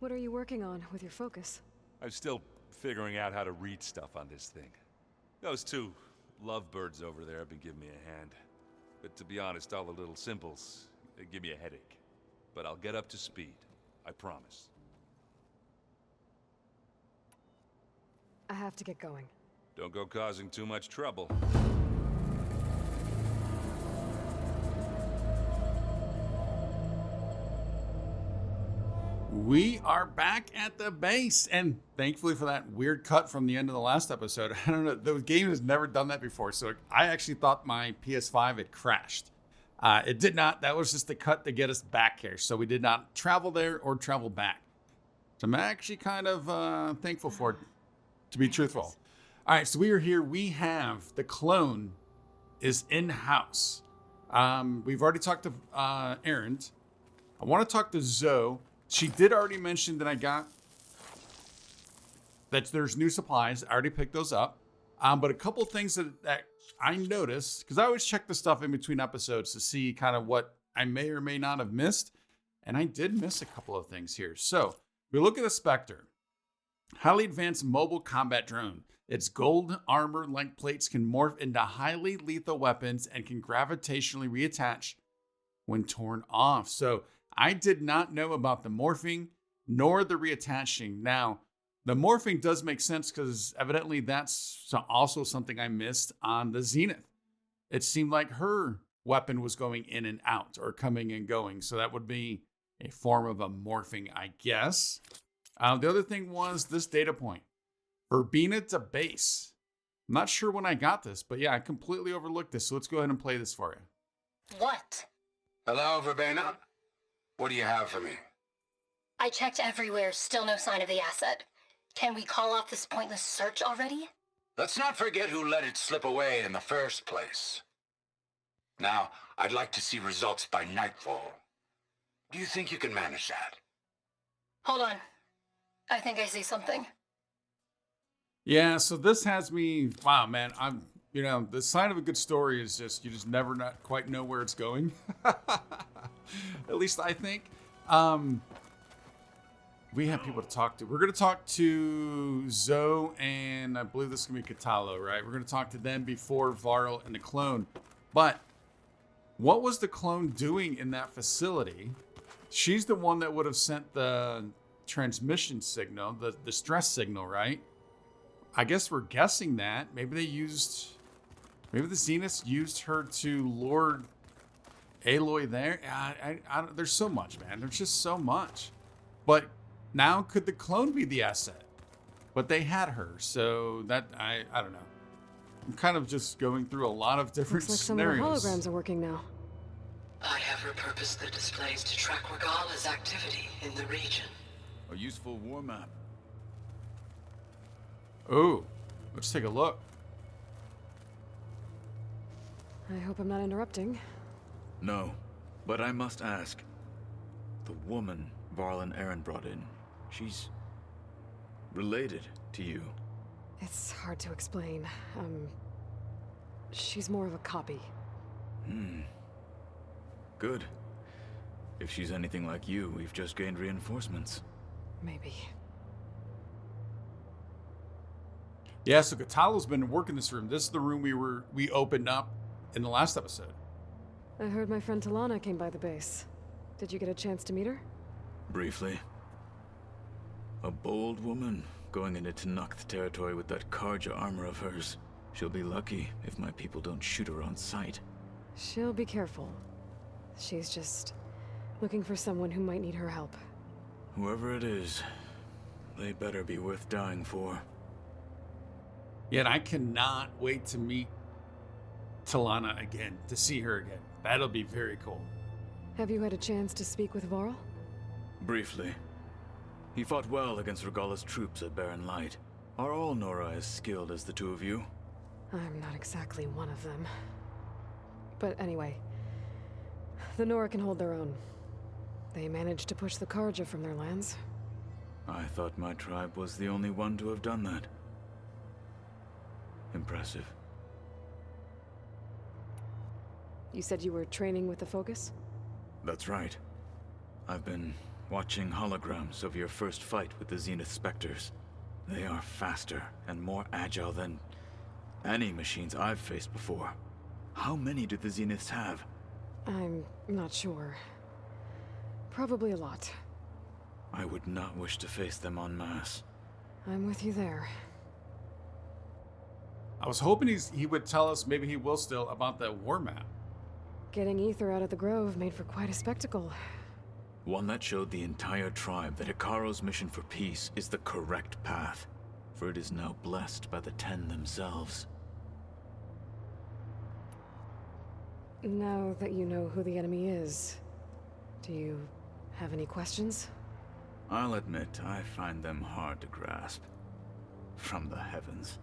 What are you working on with your focus? I'm still figuring out how to read stuff on this thing. Those two lovebirds over there have been giving me a hand. But to be honest, all the little symbols, they give me a headache. But I'll get up to speed. I promise. I have to get going. Don't go causing too much trouble. We are back at the base, and thankfully for that weird cut from the end of the last episode. I don't know, the game has never done that before, so I actually thought my PS5 had crashed. It did not. That was just the cut to get us back here, so we did not travel there or travel back. So I'm actually kind of thankful for it, to be truthful. All right, so we are here. We have the clone is in-house. We've already talked to Aaron. I want to talk to Zoe. She did already mention that I got that there's new supplies. I already picked those up. But a couple things that I noticed, because I always check the stuff in between episodes to see kind of what I may or may not have missed. And I did miss a couple of things here. So we look at the Spectre. Highly advanced mobile combat drone. Its gold armor-like plates can morph into highly lethal weapons and can gravitationally reattach when torn off. So I did not know about the morphing nor the reattaching. Now, the morphing does make sense because evidently that's also something I missed on the Zenith. It seemed like her weapon was going in and out or coming and going. So that would be a form of a morphing, I guess. The other thing was this data point. Urbina to base. I'm not sure when I got this, but yeah, I completely overlooked this. So let's go ahead and play this for you. What? Hello, Verbena? What do you have for me? I checked everywhere, still no sign of the asset. Can we call off this pointless search already? Let's not forget who let it slip away in the first place. Now, I'd like to see results by nightfall. Do you think you can manage that? Hold on. I think I see something. Yeah, so this has me, wow, man, the sign of a good story is just, you just never not quite know where it's going. At least I think. We have people to talk to. We're going to talk to Zoe, and I believe this is going to be Catalo, right? We're going to talk to them before Varl and the clone. But what was the clone doing in that facility? She's the one that would have sent the transmission signal, the distress signal, right? I guess we're guessing that. Maybe the Zeniths used her to lure Aloy there. There's so much, man. There's just so much. But now could the clone be the asset? But they had her, so that, I don't know. I'm kind of just going through a lot of different Looks like scenarios. some of the holograms are working now. I have repurposed the displays to track Regalla's activity in the region. A useful war map. Oh, let's take a look. I hope I'm not interrupting. No, but I must ask. The woman Varl and Aaron brought in, she's related to you. It's hard to explain. She's more of a copy. Good. If she's anything like you, we've just gained reinforcements. Maybe. Yeah, so Catalo's been working this room. This is the room we opened up in the last episode. I heard my friend Talana came by the base. Did you get a chance to meet her? Briefly. A bold woman going into Tanakh territory with that Karja armor of hers. She'll be lucky if my people don't shoot her on sight. She'll be careful. She's just looking for someone who might need her help. Whoever it is, they better be worth dying for. Yeah, and I cannot wait to meet Talana again, to see her again. That'll be very cool. Have you had a chance to speak with Varl? Briefly. He fought well against Regalla's troops at Barren Light. Are all Nora as skilled as the two of you? I'm not exactly one of them. But anyway, the Nora can hold their own. They managed to push the Karja from their lands. I thought my tribe was the only one to have done that. Impressive. You said you were training with the Focus? That's right. I've been watching holograms of your first fight with the Zenith Spectres. They are faster and more agile than any machines I've faced before. How many do the Zeniths have? I'm not sure. Probably a lot. I would not wish to face them en masse. I'm with you there. I was hoping he would tell us, maybe he will still, about that war map. Getting Ether out of the Grove made for quite a spectacle. One that showed the entire tribe that Hikaru's mission for peace is the correct path, for it is now blessed by the Ten themselves. Now that you know who the enemy is, do you have any questions? I'll admit, I find them hard to grasp. From the heavens.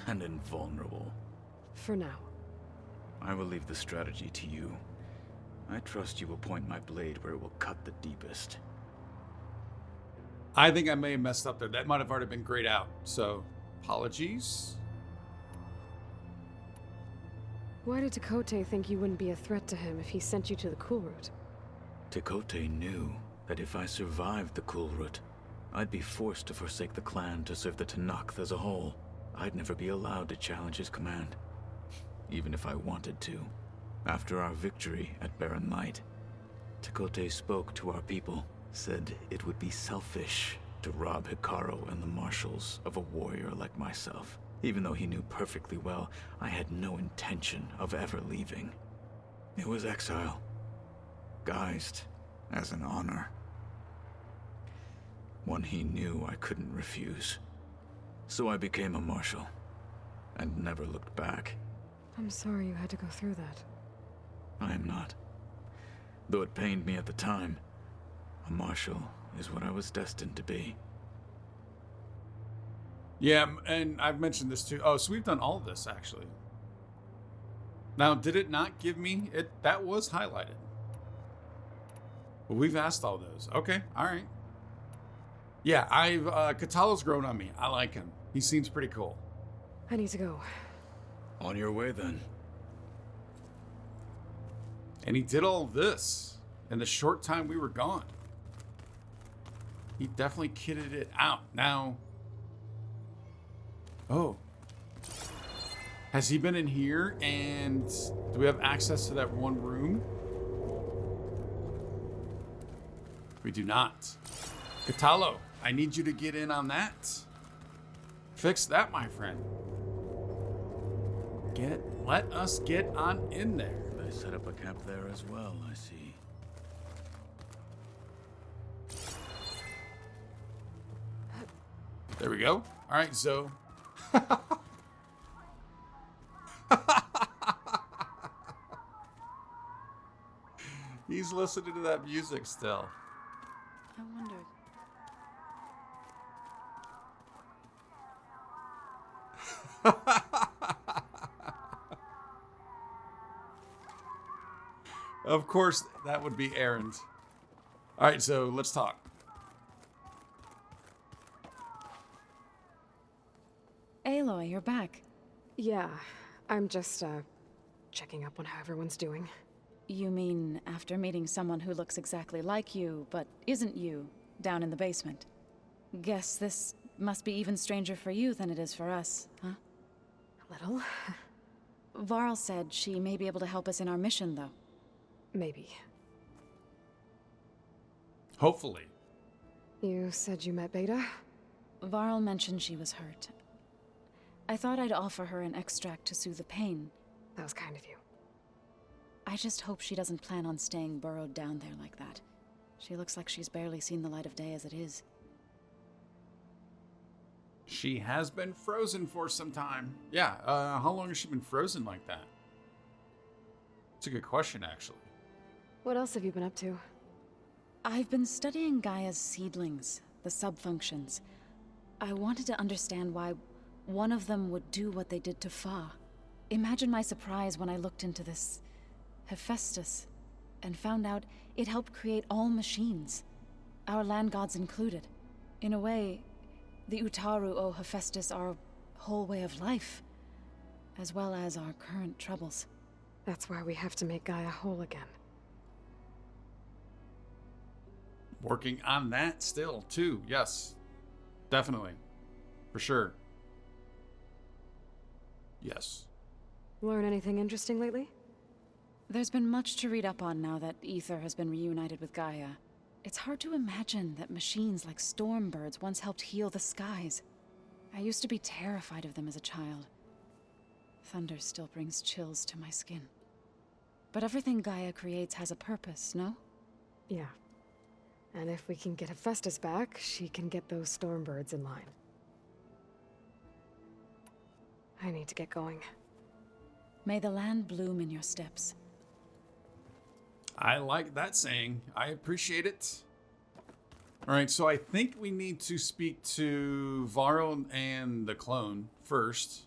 And invulnerable. For now. I will leave the strategy to you. I trust you will point my blade where it will cut the deepest. I think I may have messed up there. That might have already been grayed out. So, apologies. Why did Tekote think you wouldn't be a threat to him if he sent you to the Cool Route? Tekote knew that if I survived the Cool Route, I'd be forced to forsake the clan to serve the Tenakth as a whole. I'd never be allowed to challenge his command, even if I wanted to. After our victory at Barren Light, Tekote spoke to our people, said it would be selfish to rob Hikaru and the marshals of a warrior like myself, even though he knew perfectly well I had no intention of ever leaving. It was exile, guised as an honor. One he knew I couldn't refuse. So I became a marshal, and never looked back. I'm sorry you had to go through that. I am not. Though it pained me at the time, a marshal is what I was destined to be. Yeah, and I've mentioned this too. Oh, so we've done all of this, actually. Now, did it not give me it? That was highlighted. But we've asked all those. Okay, all right. Yeah, Katalo's grown on me. I like him. He seems pretty cool. I need to go. On your way, then. And he did all of this in the short time we were gone. He definitely kitted it out. Now... Oh. Has he been in here? And do we have access to that one room? We do not. Katalo, I need you to get in on that. Fix that, my friend. Let us get on in there. They set up a camp there as well, I see. There we go. All right, Zoe. He's listening to that music still. I wondered. Of course, that would be Aaron's. All right, so let's talk. Aloy, you're back. Yeah, I'm just, checking up on how everyone's doing. You mean after meeting someone who looks exactly like you, but isn't you, down in the basement? Guess this must be even stranger for you than it is for us, huh? A little. Varl said she may be able to help us in our mission, though. Maybe. Hopefully. You said you met Beta? Varl mentioned she was hurt. I thought I'd offer her an extract to soothe the pain. That was kind of you. I just hope she doesn't plan on staying burrowed down there like that. She looks like she's barely seen the light of day as it is. She has been frozen for some time. Yeah, how long has she been frozen like that? It's a good question, actually. What else have you been up to? I've been studying Gaia's seedlings, the subfunctions. I wanted to understand why one of them would do what they did to Fa. Imagine my surprise when I looked into this Hephaestus and found out it helped create all machines, our land gods included. In a way, the Utaru owe Hephaestus our whole way of life, as well as our current troubles. That's why we have to make Gaia whole again. Working on that still, too. Yes. Definitely. For sure. Yes. Learn anything interesting lately? There's been much to read up on now that Ether has been reunited with Gaia. It's hard to imagine that machines like stormbirds once helped heal the skies. I used to be terrified of them as a child. Thunder still brings chills to my skin. But everything Gaia creates has a purpose, no? Yeah. And if we can get Hephaestus back, she can get those stormbirds in line. I need to get going. May the land bloom in your steps. I like that saying. I appreciate it. All right, so I think we need to speak to Varro and the clone first.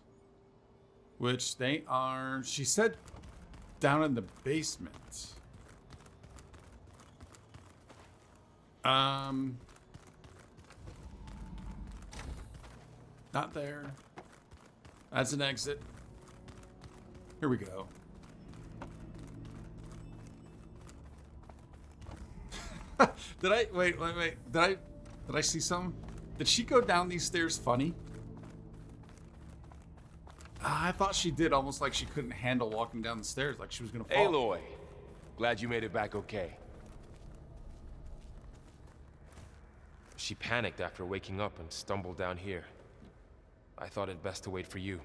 Which they are, she said, down in the basement. Not there. That's an exit. Here we go. Did I wait? Did I see something? Did she go down these stairs funny? I thought she did, almost like she couldn't handle walking down the stairs, like she was gonna fall. Aloy, glad you made it back okay. She panicked after waking up and stumbled down here. I thought it best to wait for you.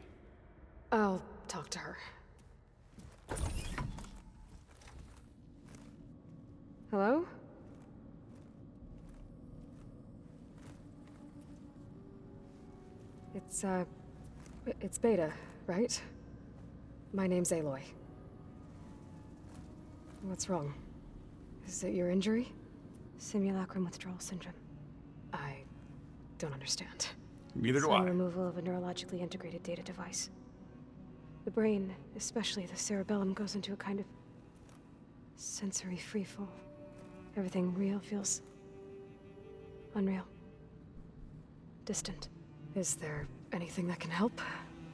I'll talk to her. Hello? It's Beta, right? My name's Aloy. What's wrong? Is it your injury? Simulacrum withdrawal syndrome. I don't understand. Neither do Sudden I. removal of a neurologically integrated data device. The brain, especially the cerebellum, goes into a kind of sensory freefall. Everything real feels unreal. Distant. Is there anything that can help?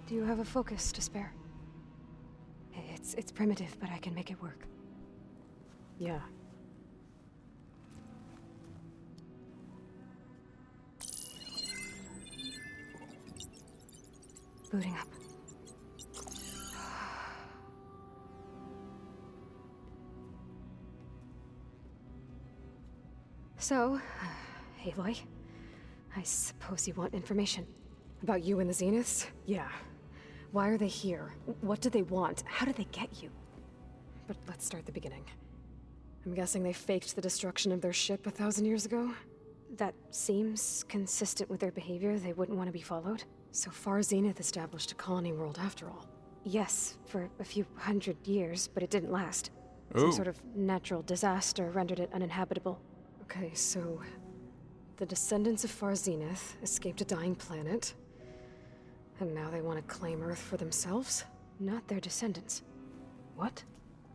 Do you have a focus to spare? It's primitive, but I can make it work. Yeah. Booting up. So, Aloy, I suppose you want information. About you and the Zeniths? Yeah. Why are they here? What do they want? How did they get you? But let's start the beginning. I'm guessing they faked the destruction of their ship 1,000 years ago? That seems consistent with their behavior. They wouldn't want to be followed. So far, Zenith established a colony world after all. Yes, for a few hundred years, but it didn't last. Ooh. Some sort of natural disaster rendered it uninhabitable. Okay, so... the descendants of Far Zenith escaped a dying planet, and now they want to claim Earth for themselves? Not their descendants. What?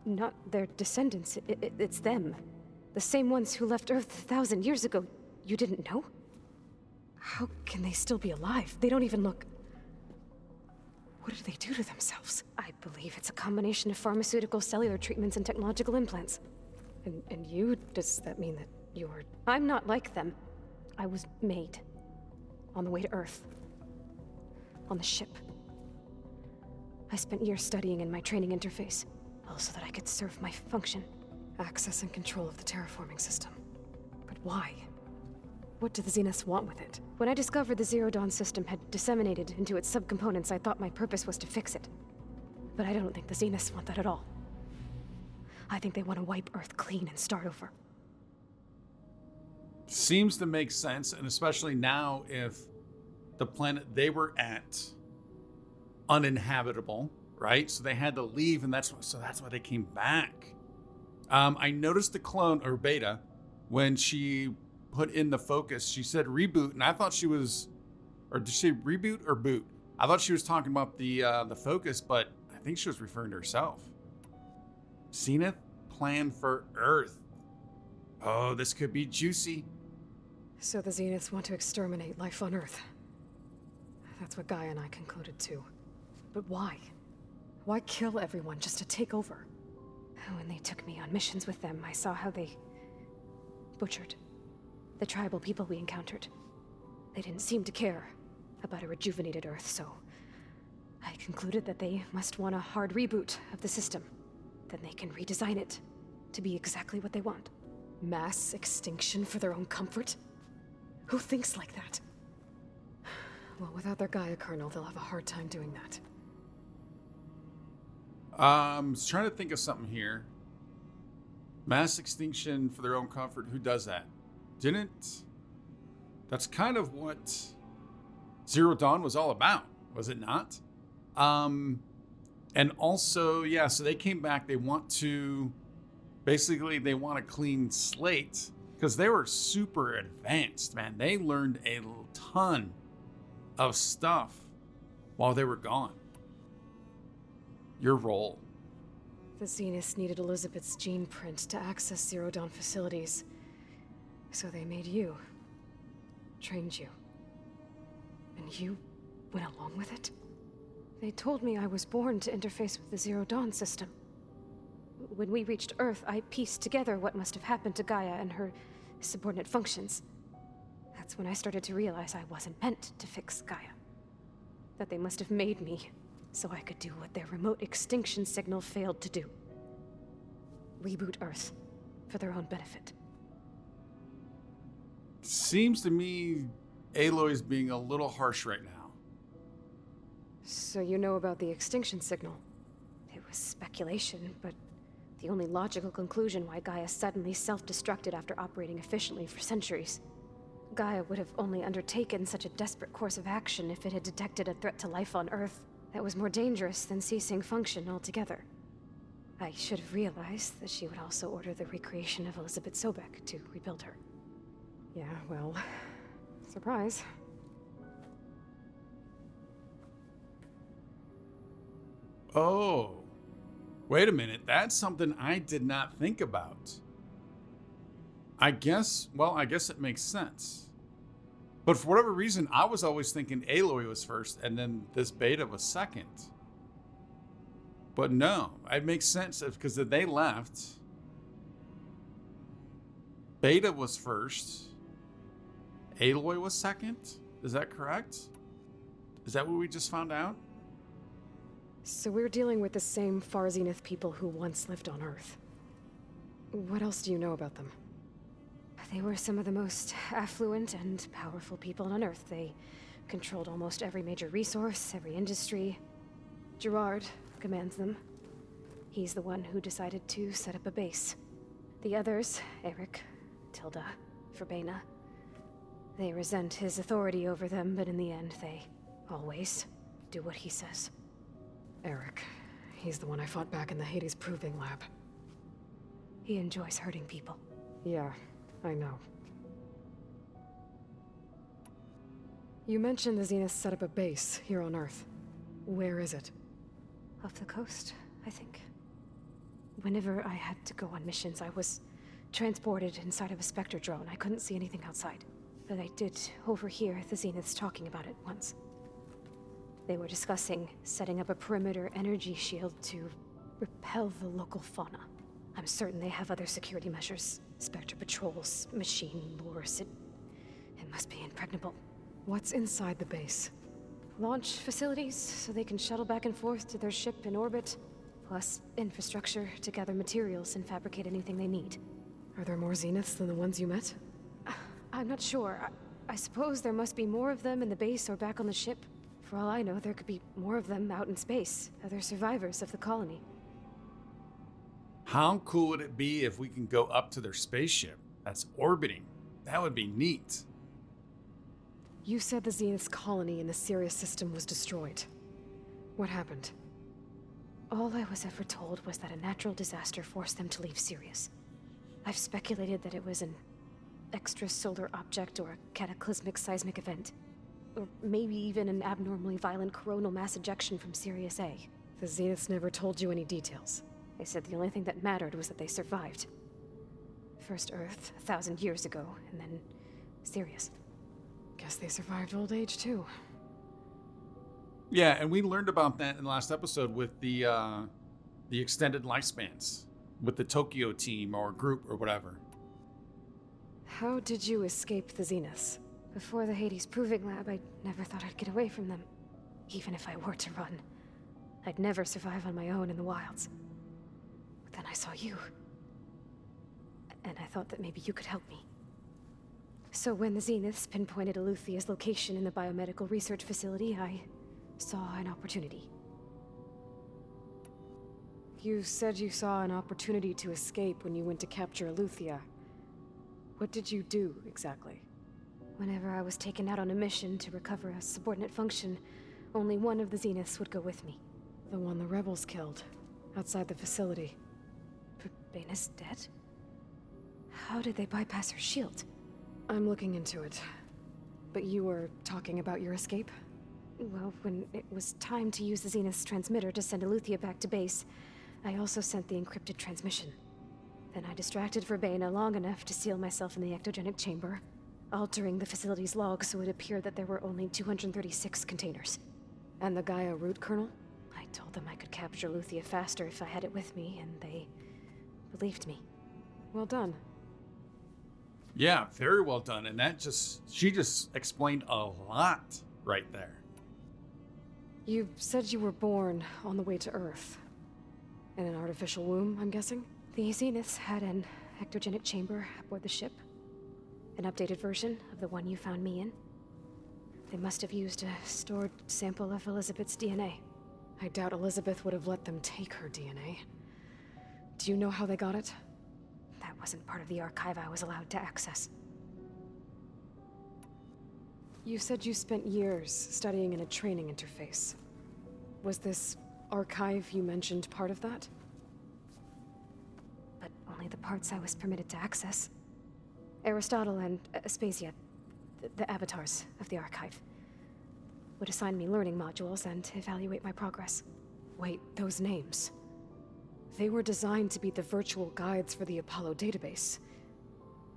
Not their descendants. It's them. The same ones who left Earth 1,000 years ago. You didn't know? How can they still be alive? They don't even look... What did they do to themselves? I believe it's a combination of pharmaceutical, cellular treatments, and technological implants. And you? Does that mean that you're... I'm not like them. I was made. On the way to Earth. On the ship. I spent years studying in my training interface, all so that I could serve my function. Access and control of the terraforming system. But why? What do the Zeniths want with it? When I discovered the Zero Dawn system had disseminated into its subcomponents, I thought my purpose was to fix it. But I don't think the Zeniths want that at all. I think they want to wipe Earth clean and start over. Seems to make sense, and especially now if the planet they were at uninhabitable, right? So they had to leave, and that's why they came back. I noticed the clone or Beta when she put in the focus. She said reboot, and I thought she was, or did she say reboot or boot? I thought she was talking about the focus, but I think she was referring to herself. Zenith plan for Earth. Oh, this could be juicy. So the Zeniths want to exterminate life on Earth. That's what Gaia and I concluded too. But why? Why kill everyone just to take over? When they took me on missions with them, I saw how they butchered the tribal people we encountered. They didn't seem to care about a rejuvenated Earth, so I concluded that they must want a hard reboot of the system. Then they can redesign it to be exactly what they want. Mass extinction for their own comfort? Who thinks like that? Well, without their Gaia kernel, they'll have a hard time doing that. I was trying to think of something here. Mass extinction for their own comfort. Who does that? That's kind of what Zero Dawn was all about, was it not? And also, yeah, so they came back. They want a clean slate because they were super advanced, man. They learned a ton of stuff while they were gone. Your role. The Zeniths needed Elizabeth's gene print to access Zero Dawn facilities. So they made you. Trained you. And you went along with it? They told me I was born to interface with the Zero Dawn system. When we reached Earth, I pieced together what must have happened to Gaia and her subordinate functions. That's when I started to realize I wasn't meant to fix Gaia. That they must have made me so I could do what their remote extinction signal failed to do. Reboot Earth for their own benefit. Seems to me Aloy's being a little harsh right now. So you know about the extinction signal? It was speculation, but the only logical conclusion why Gaia suddenly self-destructed after operating efficiently for centuries. Gaia would have only undertaken such a desperate course of action if it had detected a threat to life on Earth that was more dangerous than ceasing function altogether. I should have realized that she would also order the recreation of Elizabeth Sobek to rebuild her. Yeah, well, surprise. Oh, wait a minute. That's something I did not think about. I guess it makes sense. But for whatever reason, I was always thinking Aloy was first and then this Beta was second. But no, it makes sense because they left. Beta was first. Aloy was second. Is that correct? Is that what we just found out? So we're dealing with the same Far Zenith people who once lived on Earth. What else do you know about them? They were some of the most affluent and powerful people on Earth. They controlled almost every major resource, every industry. Gerard commands them. He's the one who decided to set up a base. The others, Eric, Tilda, Verbena, they resent his authority over them, but in the end, they always do what he says. Eric. He's the one I fought back in the Hades Proving Lab. He enjoys hurting people. Yeah, I know. You mentioned the Zeniths set up a base here on Earth. Where is it? Off the coast, I think. Whenever I had to go on missions, I was transported inside of a Spectre drone. I couldn't see anything outside. But I did overhear the Zeniths talking about it once. They were discussing setting up a perimeter energy shield to repel the local fauna. I'm certain they have other security measures. Spectre patrols, machine lures. It must be impregnable. What's inside the base? Launch facilities, so they can shuttle back and forth to their ship in orbit. Plus infrastructure to gather materials and fabricate anything they need. Are there more Zeniths than the ones you met? I'm not sure. I suppose there must be more of them in the base or back on the ship. For all I know, there could be more of them out in space, other survivors of the colony. How cool would it be if we can go up to their spaceship that's orbiting? That would be neat. You said the Zenith's colony in the Sirius system was destroyed. What happened? All I was ever told was that a natural disaster forced them to leave Sirius. I've speculated that it was an extrasolar object or a cataclysmic seismic event. Or maybe even an abnormally violent coronal mass ejection from Sirius A. The Zeniths never told you any details. They said the only thing that mattered was that they survived. First Earth, 1,000 years ago, and then Sirius. Guess they survived old age too. Yeah, and we learned about that in the last episode with the extended lifespans with the Tokyo team or group or whatever. How did you escape the Zeniths? Before the Hades Proving Lab, I never thought I'd get away from them. Even if I were to run, I'd never survive on my own in the wilds. But then I saw you. And I thought that maybe you could help me. So when the Zeniths pinpointed Eluthia's location in the biomedical research facility, I saw an opportunity. You said you saw an opportunity to escape when you went to capture Eluthia. What did you do, exactly? Whenever I was taken out on a mission to recover a subordinate function, only one of the Zeniths would go with me. The one the rebels killed, outside the facility. Baina's dead? How did they bypass her shield? I'm looking into it. But you were talking about your escape? Well, when it was time to use the Zenith's transmitter to send Eluthia back to base, I also sent the encrypted transmission. Then I distracted Verbena long enough to seal myself in the ectogenic chamber, altering the facility's log so it appeared that there were only 236 containers. And the Gaia root kernel? I told them I could capture Eluthia faster if I had it with me, and they believed me. Well done. Yeah, very well done. And she just explained a lot right there. You said you were born on the way to Earth. In an artificial womb, I'm guessing? The Zeniths had an ectogenic chamber aboard the ship. An updated version of the one you found me in. They must have used a stored sample of Elizabeth's DNA. I doubt Elizabeth would have let them take her DNA. Do you know how they got it? That wasn't part of the archive I was allowed to access. You said you spent years studying in a training interface. Was this archive you mentioned part of that? But only the parts I was permitted to access. Aristotle and Aspasia, the avatars of the archive, would assign me learning modules and evaluate my progress. Wait, those names. They were designed to be the virtual guides for the Apollo database,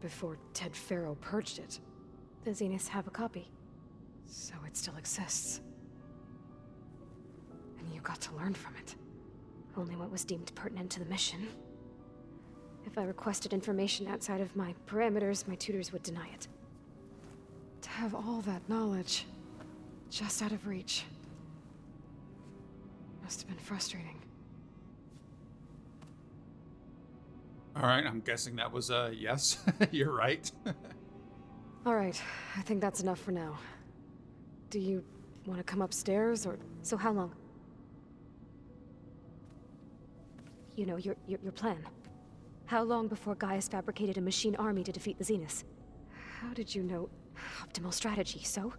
before Ted Faro purged it. The Zeniths have a copy. So it still exists. And you got to learn from it. Only what was deemed pertinent to the mission. If I requested information outside of my parameters, my tutors would deny it. To have all that knowledge, just out of reach, must have been frustrating. All right, I'm guessing that was a yes. You're right. All right, I think that's enough for now. Do you want to come upstairs, or... So how long? You know, your plan. How long before Gaia's fabricated a machine army to defeat the Zeniths? How did you know? Optimal strategy, so?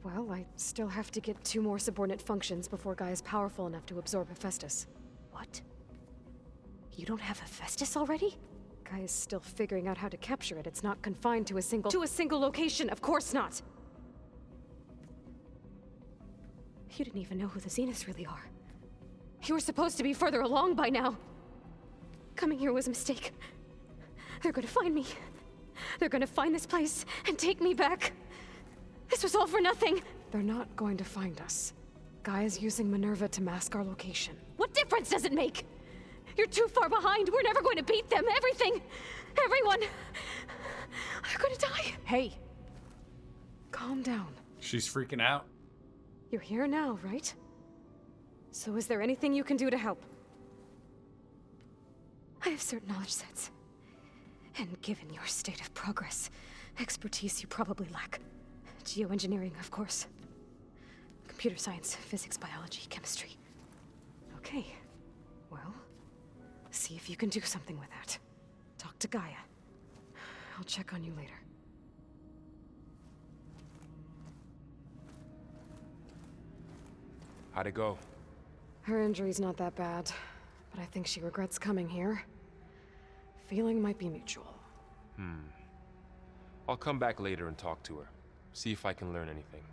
Well, I still have to get 2 more subordinate functions before Gaia's powerful enough to absorb Hephaestus. What? You don't have Hephaestus already? Gaia's still figuring out how to capture it. It's not confined to a single... To a single location, of course not! You didn't even know who the Zeniths really are. You were supposed to be further along by now! Coming here was a mistake. They're gonna find me. They're gonna find this place and take me back. This was all for nothing. They're not going to find us. Gaia's using Minerva to mask our location. What difference does it make? You're too far behind. We're never going to beat them. Everything, everyone, are gonna die. Hey, calm down. She's freaking out. You're here now, right? So is there anything you can do to help? I have certain knowledge sets. And given your state of progress, expertise you probably lack. Geoengineering, of course. Computer science, physics, biology, chemistry. Okay. Well, see if you can do something with that. Talk to Gaia. I'll check on you later. How'd it go? Her injury's not that bad, but I think she regrets coming here. Feeling might be mutual. I'll come back later and talk to her. See if I can learn anything.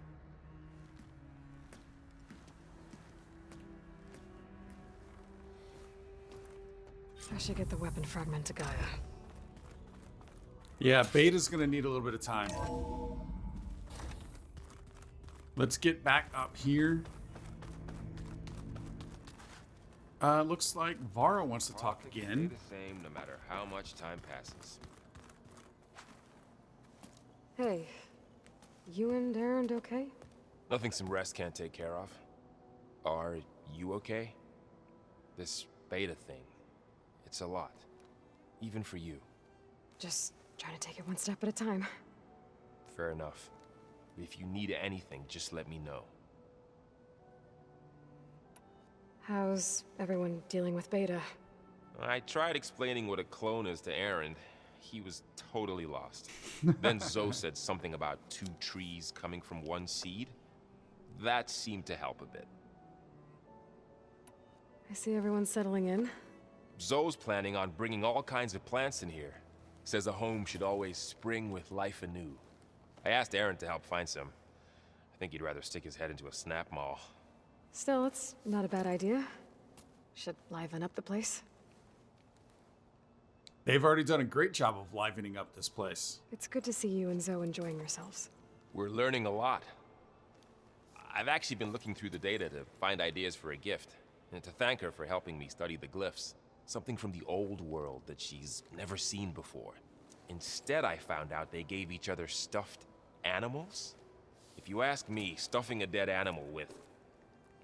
I should get the weapon fragment to Gaia. Yeah, Beta's gonna need a little bit of time. Let's get back up here. Looks like Varro wants to talk again. The same no matter how much time passes. Hey, you and Aaron okay? Nothing some rest can't take care of. Are you okay? This beta thing, it's a lot. Even for you. Just trying to take it one step at a time. Fair enough. If you need anything, just let me know. How's everyone dealing with beta? I tried explaining what a clone is to Aaron. He was totally lost. Then Zoe said something about 2 trees coming from 1 seed. That seemed to help a bit. I see everyone settling in. Zoe's planning on bringing all kinds of plants in here. Says a home should always spring with life anew. I asked Aaron to help find some. I think he'd rather stick his head into a snap mall. Still, it's not a bad idea. Should liven up the place. They've already done a great job of livening up this place. It's good to see you and Zoe enjoying yourselves. We're learning a lot. I've actually been looking through the data to find ideas for a gift, and to thank her for helping me study the glyphs. Something from the old world that she's never seen before. Instead, I found out they gave each other stuffed animals. If you ask me, stuffing a dead animal with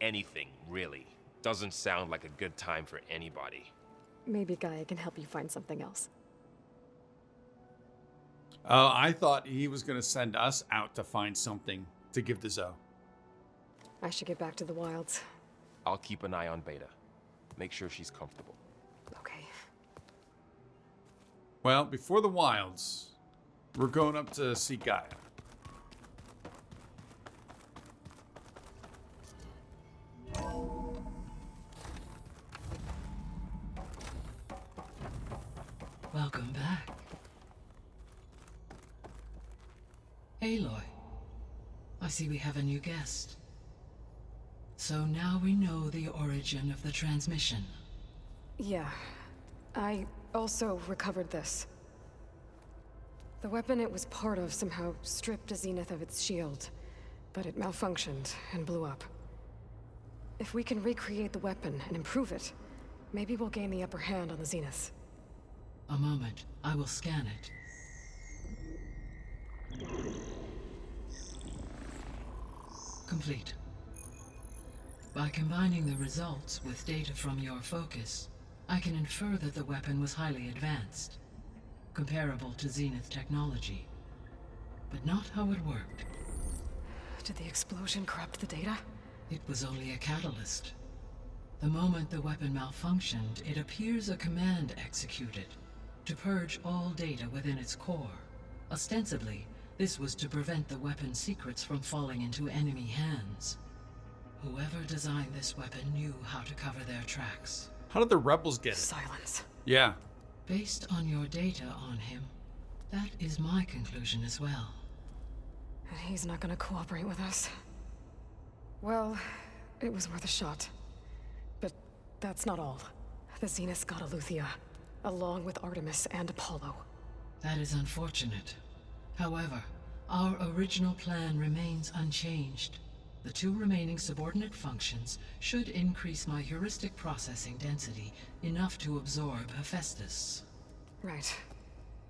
anything, really, doesn't sound like a good time for anybody. Maybe Gaia can help you find something else. I thought he was going to send us out to find something to give to Zoe. I should get back to the wilds. I'll keep an eye on Beta. Make sure she's comfortable. Okay. Well, before the wilds, we're going up to see Gaia. Welcome back. Aloy, I see we have a new guest. So now we know the origin of the transmission. Yeah. I also recovered this. The weapon it was part of somehow stripped Zenith of its shield, but it malfunctioned and blew up. If we can recreate the weapon and improve it, maybe we'll gain the upper hand on the Zeniths. A moment, I will scan it. Complete. By combining the results with data from your focus, I can infer that the weapon was highly advanced, comparable to Zenith technology, but not how it worked. Did the explosion corrupt the data? It was only a catalyst. The moment the weapon malfunctioned, it appears a command executed to purge all data within its core. Ostensibly, this was to prevent the weapon's secrets from falling into enemy hands. Whoever designed this weapon knew how to cover their tracks. How did the rebels get it? Silence. Yeah. Based on your data on him, that is my conclusion as well. And he's not gonna cooperate with us. Well, it was worth a shot. But that's not all. The Zeniths got Eleuthia, along with Artemis and Apollo. That is unfortunate. However, our original plan remains unchanged. The 2 remaining subordinate functions should increase my heuristic processing density enough to absorb Hephaestus. Right.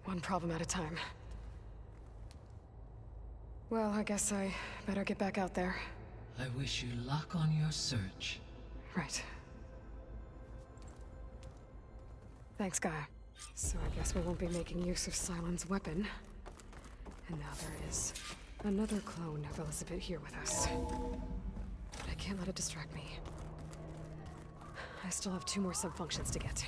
One problem at a time. Well, I guess I better get back out there. I wish you luck on your search. Right. Thanks, Gaia. So I guess we won't be making use of Cylon's weapon. And now there is another clone of Elizabeth here with us. But I can't let it distract me. I still have 2 more subfunctions to get.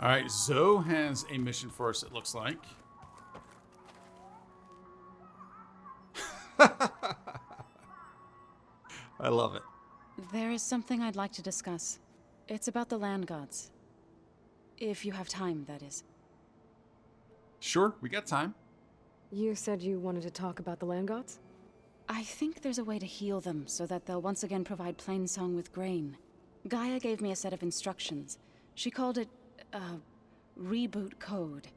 All right, Zoe has a mission for us, it looks like. I love it. There is something I'd like to discuss. It's about the land gods. If you have time, that is. Sure, we got time. You said you wanted to talk about the land gods? I think there's a way to heal them so that they'll once again provide Plainsong with grain. Gaia gave me a set of instructions. She called it, reboot code.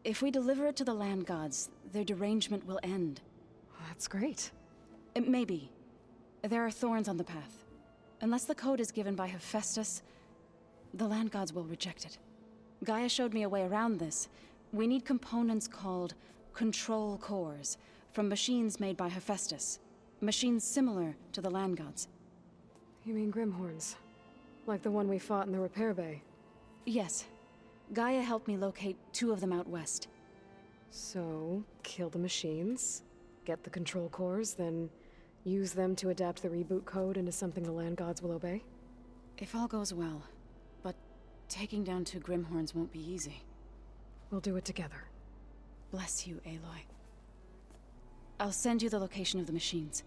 If we deliver it to the land gods, their derangement will end. That's great. Maybe. There are thorns on the path. Unless the code is given by Hephaestus, the land gods will reject it. Gaia showed me a way around this. We need components called control cores from machines made by Hephaestus. Machines similar to the land gods. You mean Grimhorns? Like the one we fought in the repair bay? Yes. Gaia helped me locate 2 of them out west. So, kill the machines, get the control cores, then use them to adapt the reboot code into something the land gods will obey? If all goes well. But taking down 2 Grimhorns won't be easy. We'll do it together. Bless you, Aloy. I'll send you the location of the machines.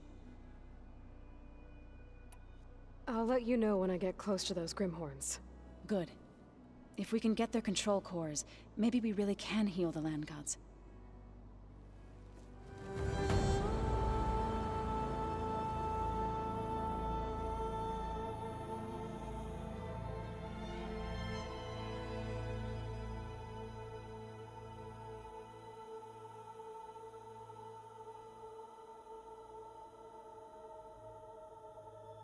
I'll let you know when I get close to those Grimhorns. Good. If we can get their control cores, maybe we really can heal the land gods.